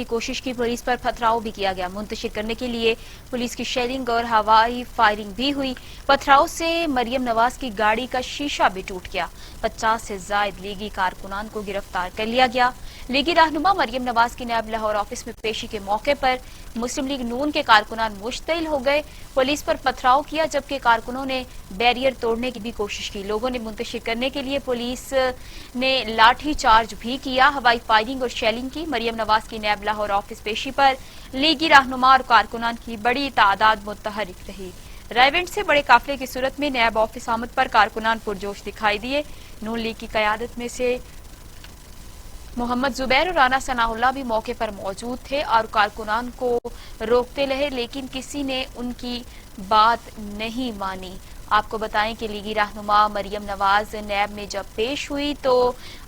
की कोशिश की, पुलिस पर पथराव भी किया गया। मुंतशिर करने के लिए पुलिस की शेलिंग और हवाई फायरिंग भी हुई। पथराव से मरियम नवाज की गाड़ी का शीशा भी टूट गया। 50 से जायद लीगी कारकुनान को गिरफ्तार कर लिया गया। लीगी रहनुमा मरियम नवाज की नैब लाहौर ऑफिस में पेशी के मौके पर मुस्लिम लीग नून के कारकुनान मुश्तइल हो गए। पुलिस पर पथराव किया, जबकि कारकुनों ने बैरियर तोड़ने की भी कोशिश की। लोगों ने मुंतशिर करने के लिए पुलिस ने लाठी चार्ज भी किया, हवाई फायरिंग और शेलिंग की। मरियम नवाज की नैब लाहौर ऑफिस पेशी पर लीगी रहनुमा और कारकुनान की बड़ी तादाद मुतहरिक रही। रायवेंट से बड़े काफिले की सूरत में नैब ऑफिस आमद पर कारकुनान पुरजोश दिखाई दिए। नून लीग की कयादत में से मोहम्मद जुबैर और राना सनाउल्लाह भी मौके पर मौजूद थे और कारकुनान को रोकते रहे, लेकिन किसी ने उनकी बात नहीं मानी। आपको बताएं कि लीगी रहनुमा मरियम नवाज नैब में जब पेश हुई तो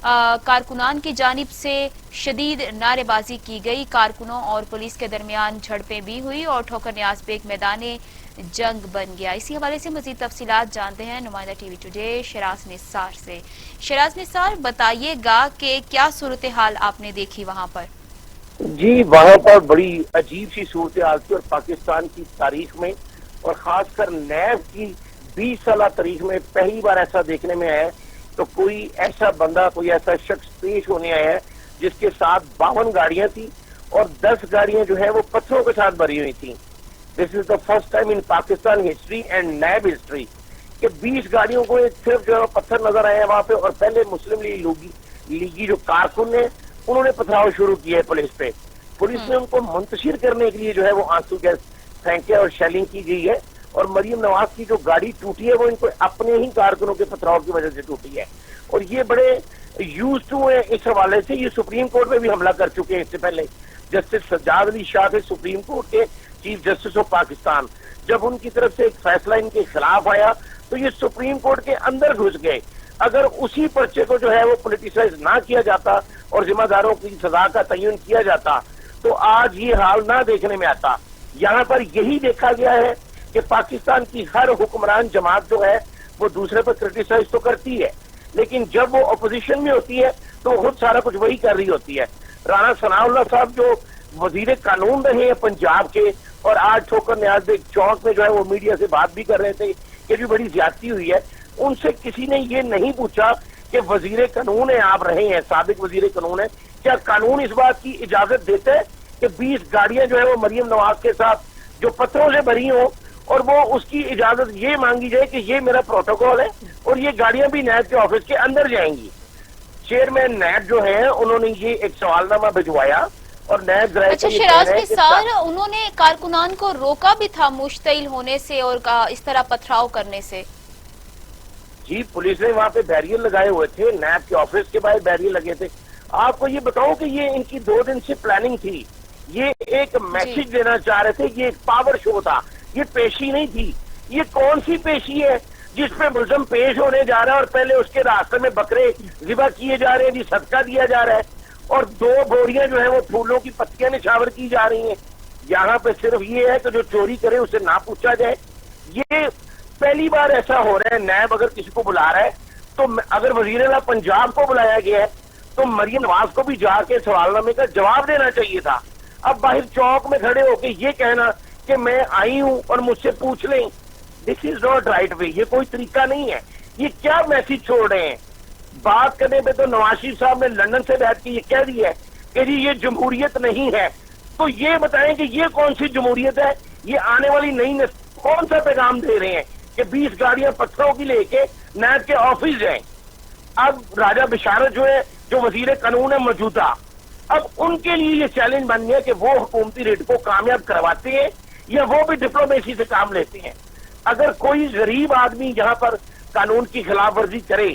कारकुनान की जानिब से शदीद नारेबाजी की गई। कारकुनों और पुलिस के दरमियान झड़पें भी हुई और ठोकर न्याज बेग मैदाने जंग बन गया। इसी हवाले से मजीद तफसीलात जानते हैं नुमाइंदा टीवी टुडे शराज निसार से। शराज निसार, बताइएगा कि क्या सूरत हाल आपने देखी वहां पर? जी, वहां पर बड़ी अजीब सी सूरत हाल थी और पाकिस्तान की तारीख में और खासकर नैब की 20 साल तारीख में पहली बार ऐसा देखने में आया। तो कोई ऐसा बंदा, कोई ऐसा शख्स पेश होने आया है जिसके साथ 52 गाड़ियां थी और 10 गाड़ियां जो है वो पत्थरों के साथ भरी हुई थी। This is the first time in Pakistan history and नैब हिस्ट्री कि 20 गाड़ियों को सिर्फ जो है पत्थर नजर आए हैं वहां पे। और पहले मुस्लिम लीगी जो कारकुन है उन्होंने पथराव शुरू किया है पुलिस पे। पुलिस ने उनको मुंतशिर करने के लिए जो है वो आंसू गैस फेंके और शेलिंग की गई है। और मरियम नवाज की जो गाड़ी टूटी है वो इनको अपने ही कारकुनों के पथराव की वजह से टूटी है। और ये बड़े यूज टू है इस हवाले से। ये सुप्रीम कोर्ट में भी हमला कर चुके हैं इससे पहले। जस्टिस सज्जाद अली शाह थे सुप्रीम कोर्ट के चीफ जस्टिस ऑफ पाकिस्तान, जब उनकी तरफ से एक फैसला इनके खिलाफ आया तो ये सुप्रीम कोर्ट के अंदर घुस गए। अगर उसी पर्चे को जो है वो पोलिटिसाइज ना किया जाता और जिम्मेदारों की सजा का तयन किया जाता तो आज ये हाल ना देखने में आता। यहाँ पर यही देखा गया है कि पाकिस्तान की हर हुक्मरान जमात जो है वो दूसरे पर क्रिटिसाइज तो करती है, लेकिन जब वो अपोजिशन में होती है तो खुद सारा कुछ वही कर रही होती है। राना सनाउल्लाह साहब जो वजीर कानून रहे हैं पंजाब के और आज ठोकर न्याज बेग चौक में जो है वो मीडिया से बात भी कर रहे थे कि भी बड़ी ज्यादती हुई है। उनसे किसी ने ये नहीं पूछा कि वजीर कानून है, आप रहे हैं साबिक वजीर कानून है, क्या कानून इस बात की इजाजत देते हैं कि 20 गाड़ियां जो है वो मरियम नवाज के साथ जो पत्थरों से भरी हो और वो उसकी इजाजत ये मांगी जाए कि ये मेरा प्रोटोकॉल है और ये गाड़ियां भी नैब के ऑफिस के अंदर जाएंगी। चेयरमैन नैब जो है उन्होंने ये एक सवालनामा भिजवाया और नैब अच्छा शराज निसार, उन्होंने कारकुनान को रोका भी था मुश्तइल होने से और इस तरह पथराव करने से? जी, पुलिस ने वहां पे बैरियर लगाए हुए थे, नैब के ऑफिस के बाहर बैरियर लगे थे। आपको ये बताऊं कि ये इनकी 2 दिन से प्लानिंग थी। ये एक मैसेज देना चाह रहे थे, ये एक पावर शो था, ये पेशी नहीं थी। ये कौन सी पेशी है जिसपे मुलजम पेश होने जा रहा है और पहले उसके रास्ते में बकरे ज़िबा किए जा रहे हैं, जी सदका दिया जा रहा है और 2 बोरियां जो है वो फूलों की पत्तियां निछावर की जा रही हैं। यहाँ पे सिर्फ ये है कि जो चोरी करे उसे ना पूछा जाए। ये पहली बार ऐसा हो रहा है। नैब अगर किसी को बुला रहा है तो अगर वजीर आला पंजाब को बुलाया गया है तो मरियम नवाज को भी जाके सवालनामे का जवाब देना चाहिए था। अब बाहर चौक में खड़े होके ये कहना कि मैं आई हूं और मुझसे पूछ लें, this is not right way. ये कोई तरीका नहीं है। ये क्या मैसेज छोड़ रहे हैं? बात करने पे तो नवाज शरीफ साहब ने लंदन से बैठ के ये कह दिया है कि जी ये जमहूरियत नहीं है। तो ये बताएं कि ये कौन सी जमहूरियत है? ये आने वाली नई नस्ल कौन सा पैगाम दे रहे हैं कि 20 गाड़ियां पत्थरों की लेके नैब के ऑफिस जाएं? अब राजा बिशारत जो है, जो वजीर कानून है मौजूदा, अब उनके लिए ये चैलेंज बन गया कि वो हुकूमती रेट को कामयाब करवाते हैं या वो भी डिप्लोमेसी से काम लेते हैं। अगर कोई गरीब आदमी यहाँ पर कानून की खिलाफ वर्जी करे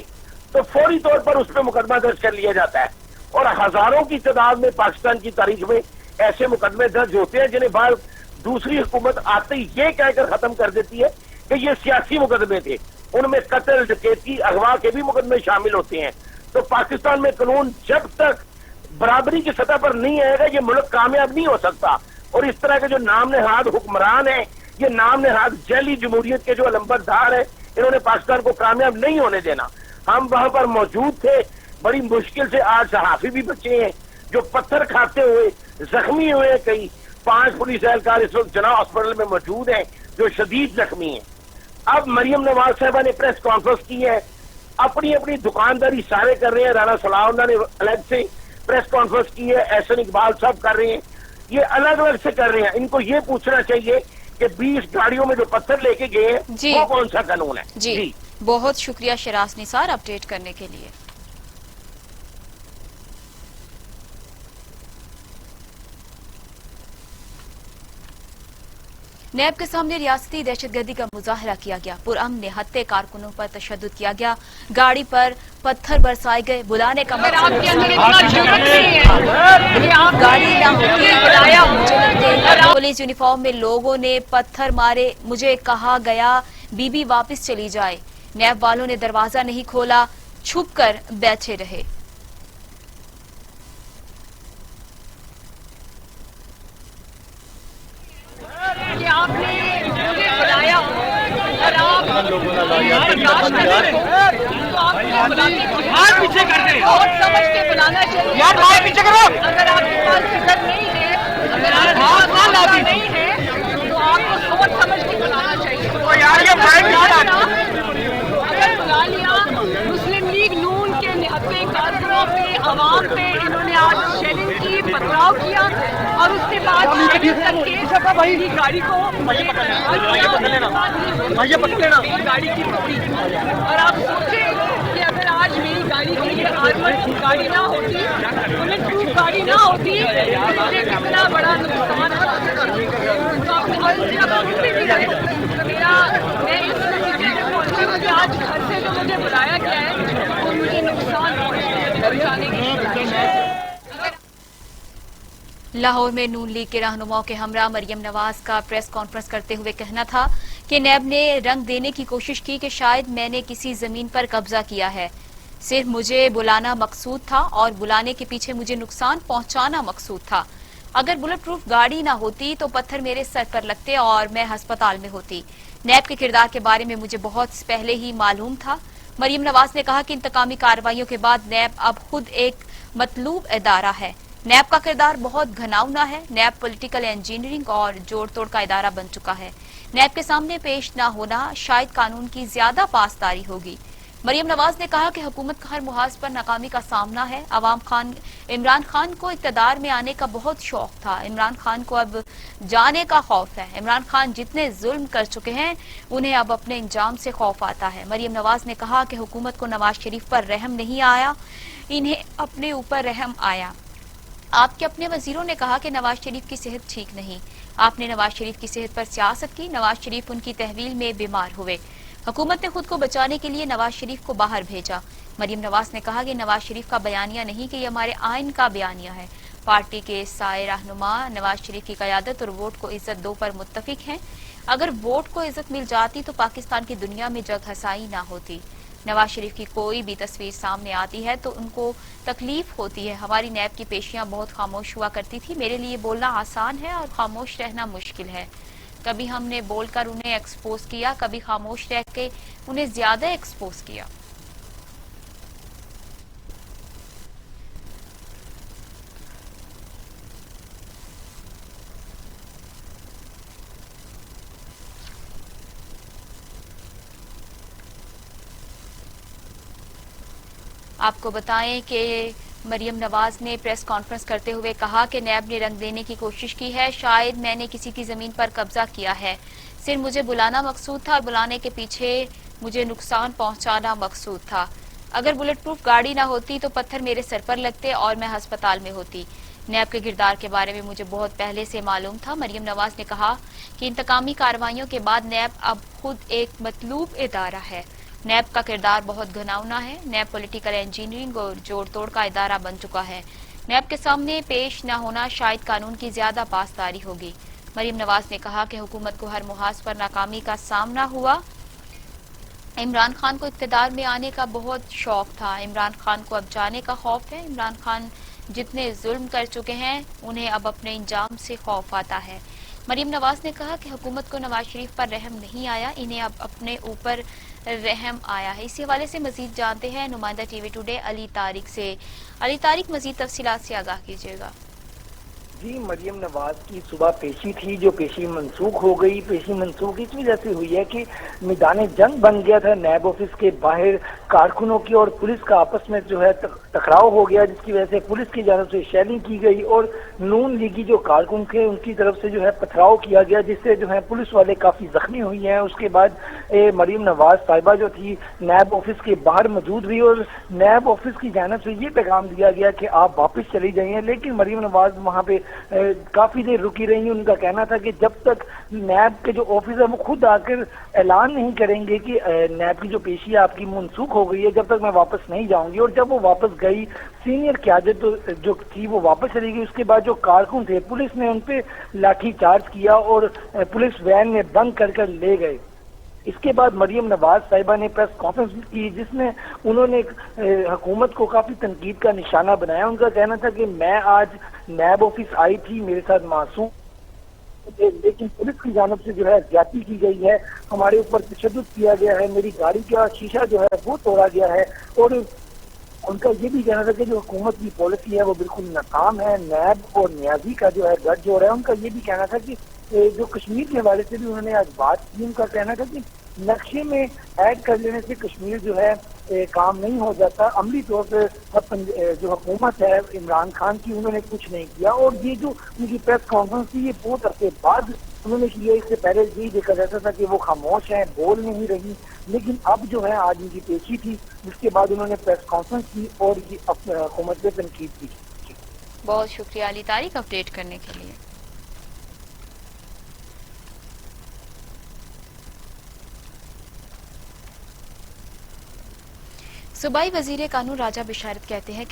तो फौरी तौर पर उस पर मुकदमा दर्ज कर लिया जाता है और हजारों की तादाद में पाकिस्तान की तारीख में ऐसे मुकदमे दर्ज होते हैं जिन्हें बाद दूसरी हुकूमत आते ही ये कहकर खत्म कर देती है कि ये सियासी मुकदमे थे। उनमें कत्ल, डकैती, अगवा के भी मुकदमे शामिल होते हैं। तो पाकिस्तान में कानून जब तक बराबरी की सतह पर नहीं आएगा ये मुल्क कामयाब नहीं हो सकता। और इस तरह के जो नाम नेहाद हुक्मरान है, ये नाम नेहाद जैली जमहूरियत के जो अलंबरदार है, इन्होंने पाकिस्तान को कामयाब नहीं होने देना। हम वहां पर मौजूद थे, बड़ी मुश्किल से आज सहाफी भी बचे हैं, جو پتھر کھاتے ہوئے زخمی ہوئے ہیں. کئی 5 پولیس اہلکار اس وقت جناح ہاسپٹل میں موجود ہیں جو شدید زخمی ہیں. اب مریم نواز صاحبہ نے پریس کانفرنس کی ہے, اپنی اپنی دکانداری سارے کر رہے ہیں. رانا صلاح اللہ نے الگ سے پریس کانفرنس کی ہے, احسن اقبال صاحب کر رہے ہیں, یہ الگ الگ سے کر رہے ہیں. ان کو یہ پوچھنا چاہیے کہ 20 گاڑیوں میں جو پتھر لے کے گئے ہیں وہ کون سا قانون ہے. جی بہت شکریہ شراز نثار اپڈیٹ کرنے کے لیے. نیب کے سامنے ریاستی دہشت گردی کا مظاہرہ کیا گیا. پرامن نہتے کارکنوں پر تشدد کیا گیا, گاڑی پر پتھر برسائے گئے. بلانے کا مقصد گاڑی نہ ہوتی. پولیس یونیفارم میں لوگوں نے پتھر مارے. مجھے کہا گیا بی بی واپس چلی جائے. نیب والوں نے دروازہ نہیں کھولا, چھپ کر بیٹھے رہے. آپ نے مجھے بلایا اور آپ برداشت کریں تو آپ کو پیچھے کر دیں, بہت سمجھ کے بلانا چاہیے. اگر آپ کے پاس فکر نہیں ہے, اگر آپ کے پاس نہیں ہے تو آپ کو سوچ سمجھ کے بلانا چاہیے. اگر بلا لیا مسلم لیگ نون کے نہتے کارکنوں پہ, عوام پہ انہوں نے آج شیلنگ کی, پتھراؤ کیا اور اس کے بعد گاڑی کو گاڑی کی توڑی. اور آپ سوچیں کہ اگر آج میری گاڑی کے لیے آرمر گاڑی نہ ہوتی, بلٹ پروف گاڑی نہ ہوتی تو مجھے کتنا بڑا نقصان میں اس نتیجے میں پہنچی ہوں کہ آج گھر سے جو مجھے بلایا گیا ہے وہ مجھے نقصان پہنچانے کی. لاہور میں نون لیگ کے رہنماؤں کے ہمراہ مریم نواز کا پریس کانفرنس کرتے ہوئے کہنا تھا کہ نیب نے رنگ دینے کی کوشش کی کہ شاید میں نے کسی زمین پر قبضہ کیا ہے. صرف مجھے بلانا مقصود تھا اور بلانے کے پیچھے مجھے نقصان پہنچانا مقصود تھا. اگر بلٹ پروف گاڑی نہ ہوتی تو پتھر میرے سر پر لگتے اور میں ہسپتال میں ہوتی. نیب کے کردار کے بارے میں مجھے بہت پہلے ہی معلوم تھا. مریم نواز نے کہا کہ انتقامی کارروائیوں کے بعد نیب اب خود ایک مطلوب ادارہ ہے. نیب کا کردار بہت گھناؤنا ہے. نیب پولیٹیکل انجینئرنگ اور جوڑ توڑ کا ادارہ بن چکا ہے. نیب کے سامنے پیش نہ ہونا شاید قانون کی زیادہ پاسداری ہوگی. مریم نواز نے کہا کہ حکومت کا ہر محاذ پر ناکامی کا سامنا ہے. عمران خان کو اقتدار میں آنے کا بہت شوق تھا. عمران خان کو اب جانے کا خوف ہے. عمران خان جتنے ظلم کر چکے ہیں انہیں اب اپنے انجام سے خوف آتا ہے. مریم نواز نے کہا کہ حکومت کو نواز شریف پر رحم نہیں آیا, انہیں اپنے اوپر رحم آیا. آپ کے اپنے وزیروں نے کہا کہ نواز شریف کی صحت ٹھیک نہیں. آپ نے نواز شریف کی صحت پر سیاست کی. نواز شریف ان کی تحویل میں بیمار ہوئے. حکومت نے خود کو بچانے کے لیے نواز شریف کو باہر بھیجا. مریم نواز نے کہا کہ نواز شریف کا بیانیہ نہیں کہ یہ ہمارے آئین کا بیانیہ ہے. پارٹی کے سائے رہنما نواز شریف کی قیادت اور ووٹ کو عزت دو پر متفق ہیں. اگر ووٹ کو عزت مل جاتی تو پاکستان کی دنیا میں جگ ہسائی نہ ہوتی. نواز شریف کی کوئی بھی تصویر سامنے آتی ہے تو ان کو تکلیف ہوتی ہے. ہماری نیب کی پیشیاں بہت خاموش ہوا کرتی تھی. میرے لیے بولنا آسان ہے اور خاموش رہنا مشکل ہے. کبھی ہم نے بول کر انہیں ایکسپوز کیا, کبھی خاموش رہ کے انہیں زیادہ ایکسپوز کیا. آپ کو بتائیں کہ مریم نواز نے پریس کانفرنس کرتے ہوئے کہا کہ نیب نے رنگ دینے کی کوشش کی ہے. شاید میں نے کسی کی زمین پر قبضہ کیا ہے. صرف مجھے بلانا مقصود تھا اور بلانے کے پیچھے مجھے نقصان پہنچانا مقصود تھا. اگر بلٹ پروف گاڑی نہ ہوتی تو پتھر میرے سر پر لگتے اور میں ہسپتال میں ہوتی. نیب کے کردار کے بارے میں مجھے بہت پہلے سے معلوم تھا. مریم نواز نے کہا کہ انتقامی کارروائیوں کے بعد نیب اب خود ایک مطلوب ادارہ ہے. نیب کا کردار بہت گھناؤنا ہے. نیب پولیٹیکل انجینئرنگ اور جوڑ توڑ کا ادارہ بن چکا ہے. نیب کے سامنے پیش نہ ہونا شاید قانون کی زیادہ پاسداری ہوگی. مریم نواز نے کہا کہ حکومت کو ہر محاذ پر ناکامی کا سامنا ہوا. عمران خان کو اقتدار میں آنے کا بہت شوق تھا. عمران خان کو اب جانے کا خوف ہے. عمران خان جتنے ظلم کر چکے ہیں انہیں اب اپنے انجام سے خوف آتا ہے. مریم نواز نے کہا کہ حکومت کو نواز شریف پر رحم نہیں آیا, انہیں اب اپنے اوپر रहम आया है। इसी हवाले से मजीद जानते हैं नुमाइंदा टीवी टुडे अली तारिक से। अली तारिक, मजीद तफसीलात से आगाह कीजिएगा। जी, मरियम नवाज की सुबह पेशी थी, जो पेशी मनसूख हो गई। पेशी मनसूख इस वजह से हुई है कि मैदान जंग बन गया था नैब ऑफिस के बाहर। कारकुनों की और पुलिस का आपस में जो है टकराव हो गया, जिसकी वजह से पुलिस की जानब से शेलिंग की गई और नून लीगी जो कारकुन थे उनकी तरफ से जो है पथराव किया गया, जिससे जो है पुलिस वाले काफी जख्मी हुई हैं। उसके बाद मरियम नवाज साहिबा जो थी नैब ऑफिस के बाहर मौजूद हुई और नैब ऑफिस की जानब से ये पैगाम दिया गया कि आप वापस चली जाइए, लेकिन मरियम नवाज वहाँ पे काफी देर रुकी रही। उनका कहना था कि जब तक नैब के जो ऑफिसर वो खुद आकर ऐलान नहीं करेंगे कि नैब की जो पेशी आपकी मनसूख हो गई है, जब तक मैं वापस नहीं जाऊंगी। और जब वो वापस गई, सीनियर क़यादत जो थी वो वापस चली गई। उसके बाद जो कारकुन थे, पुलिस ने उन पे लाठी चार्ज किया और पुलिस वैन में बंद कर ले गए। इसके बाद मरियम नवाज साहिबा ने प्रेस कॉन्फ्रेंस की, जिसमें उन्होंने हुकूमत को काफी तनकीद का निशाना बनाया। उनका कहना था कि मैं आज नैब ऑफिस आई थी, मेरे साथ मासूम, लेकिन पुलिस की जानब से जो है ज्यादती की गई है, हमारे ऊपर तशद्दुद किया गया है, मेरी गाड़ी का शीशा जो है वो तोड़ा गया है। और उनका ये भी कहना था कि जो हुकूमत की पॉलिसी है वो बिल्कुल नाकाम है। नैब और न्याजी का जो है गठजोड़ है। उनका ये भी कहना था कि जो कश्मीर के हवाले से भी उन्होंने आज बात की। उनका कहना था कि नक्शे में ऐड कर लेने से कश्मीर जो है काम नहीं हो जाता। अमली तौर पर जो हुकूमत है इमरान खान की, उन्होंने कुछ नहीं किया। और ये जो उनकी प्रेस कॉन्फ्रेंस थी ये बहुत अरसे बाद उन्होंने किया। इससे पहले यही देखा जाता था कि वो खामोश हैं, बोल नहीं रही, लेकिन अब जो है आज उनकी पेशी थी, जिसके बाद उन्होंने प्रेस कॉन्फ्रेंस की और ये हुकूमत पे तनकीद की। बहुत शुक्रिया अली तारिक अपडेट करने के लिए। सूबाई वजीर कानून राजा बिशारत कहते हैं कि